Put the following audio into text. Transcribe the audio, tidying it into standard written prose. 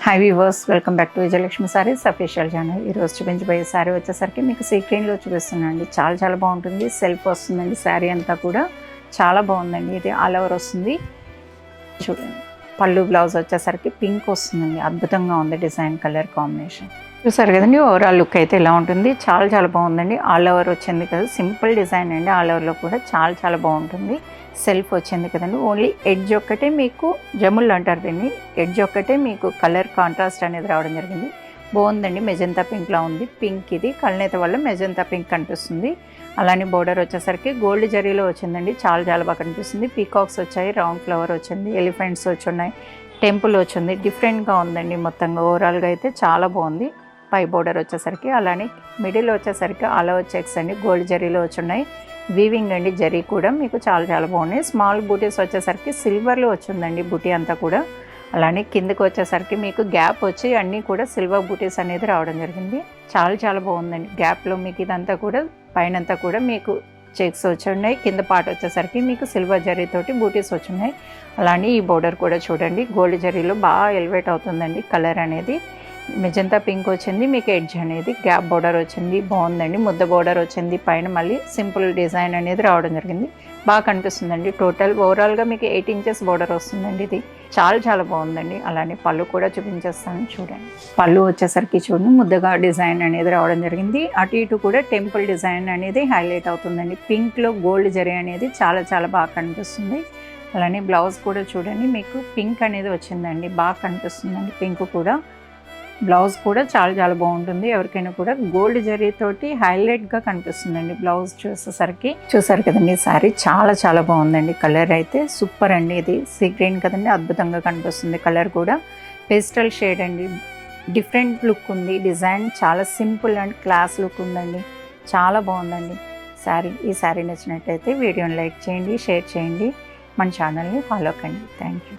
Hi viewers, welcome back to Vijayalakshmi saris official channel. ఈరోజు చూపించబోయే శారీ వచ్చేసరికి మీకు సీక్రీన్లో చూపిస్తున్నానండి. చాలా బాగుంటుంది. సెల్ఫ్ వస్తుందండి. శారీ అంతా కూడా చాలా బాగుందండి. ఇది ఆల్ ఓవర్ వస్తుంది. చూడండి, పళ్ళు బ్లౌజ్ వచ్చేసరికి పింక్ వస్తుందండి. అద్భుతంగా ఉంది డిజైన్, కలర్ కాంబినేషన్. చూసారు కదండి, ఓవరాల్ లుక్ అయితే ఇలా ఉంటుంది. చాలా బాగుందండి. ఆల్ ఓవర్ వచ్చింది కదా, సింపుల్ డిజైన్ అండి. ఆల్ ఓవర్లో కూడా చాలా బాగుంటుంది. సెల్ఫ్ వచ్చింది కదండి. ఓన్లీ ఎడ్జ్ ఒక్కటే మీకు జముళ్ళు అంటారు దీన్ని. ఎడ్జ్ ఒక్కటే మీకు కలర్ కాంట్రాస్ట్ అనేది రావడం జరిగింది. బాగుందండి. మెజంతా పింక్లా ఉంది. పింక్ ఇది కళ్ళనేత వల్ల మెజంతా పింక్ కనిపిస్తుంది. అలానే బోర్డర్ వచ్చేసరికి గోల్డ్ జరీలో వచ్చిందండి. చాలా బాగా కనిపిస్తుంది. పీకాక్స్ వచ్చాయి, రౌండ్ ఫ్లవర్ వచ్చింది, ఎలిఫెంట్స్ వచ్చున్నాయి, టెంపుల్ వచ్చింది. డిఫరెంట్గా ఉందండి. మొత్తంగా ఓవరాల్గా అయితే చాలా బాగుంది. పై బోర్డర్ వచ్చేసరికి, అలానే మిడిల్ వచ్చేసరికి ఆల్ ఓవర్ చెక్స్ అండి. గోల్డ్ జరీలో వచ్చున్నాయి. వీవింగ్ అండి. జరీ కూడా మీకు చాలా బాగున్నాయి. స్మాల్ బూటీస్ వచ్చేసరికి సిల్వర్లో వచ్చిందండి బూటీ అంతా కూడా. అలానే కిందకి వచ్చేసరికి మీకు గ్యాప్ వచ్చి అన్నీ కూడా సిల్వర్ బూటీస్ అనేది రావడం జరిగింది. చాలా బాగుందండి. గ్యాప్లో మీకు ఇదంతా కూడా పైనంతా కూడా మీకు చెక్స్ వచ్చున్నాయి. కింద పార్ట్ వచ్చేసరికి మీకు సిల్వర్ జరీతోటి బూటీస్ వచ్చున్నాయి. అలానే ఈ బోర్డర్ కూడా చూడండి, గోల్డ్ జరీలో బాగా ఎలివేట్ అవుతుందండి. కలర్ అనేది మెజంతా పింక్ వచ్చింది. మీకు ఎడ్జ్ అనేది గ్యాప్ బోర్డర్ వచ్చింది. బాగుందండి. ముద్ద బోర్డర్ వచ్చింది. పైన మళ్ళీ సింపుల్ డిజైన్ అనేది రావడం జరిగింది. బాగా కనిపిస్తుందండి. టోటల్ ఓవరాల్గా మీకు 8 ఇంచెస్ బోర్డర్ వస్తుందండి. ఇది చాలా బాగుందండి. అలానే పళ్ళు కూడా చూపించేస్తాను చూడండి. పళ్ళు వచ్చేసరికి చూడండి, ముద్దగా డిజైన్ అనేది రావడం జరిగింది. అటు ఇటు కూడా టెంపుల్ డిజైన్ అనేది హైలైట్ అవుతుందండి. పింక్లో గోల్డ్ జరీ అనేది చాలా బాగా కనిపిస్తుంది. అలానే బ్లౌజ్ కూడా చూడండి, మీకు పింక్ అనేది వచ్చిందండి. బాగా కనిపిస్తుందండి. పింక్ కూడా బ్లౌజ్ కూడా చాలా బాగుంటుంది. ఎవరికైనా కూడా గోల్డ్ జరీతోటి హైలైట్గా కనిపిస్తుందండి బ్లౌజ్ చూసేసరికి. చూసారు కదండి, శారీ చాలా బాగుందండి. కలర్ అయితే సూపర్ అండి. ఇది సీ గ్రీన్ కదండి, అద్భుతంగా కనిపిస్తుంది. కలర్ కూడా పేస్టల్ షేడ్ అండి. డిఫరెంట్ లుక్ ఉంది. డిజైన్ చాలా సింపుల్ అండ్ క్లాస్ లుక్ ఉందండి. చాలా బాగుందండి శారీ. ఈ శారీ నచ్చినట్టయితే వీడియోని లైక్ చేయండి, షేర్ చేయండి, మన ఛానల్ని ఫాలో కండి. Thank you.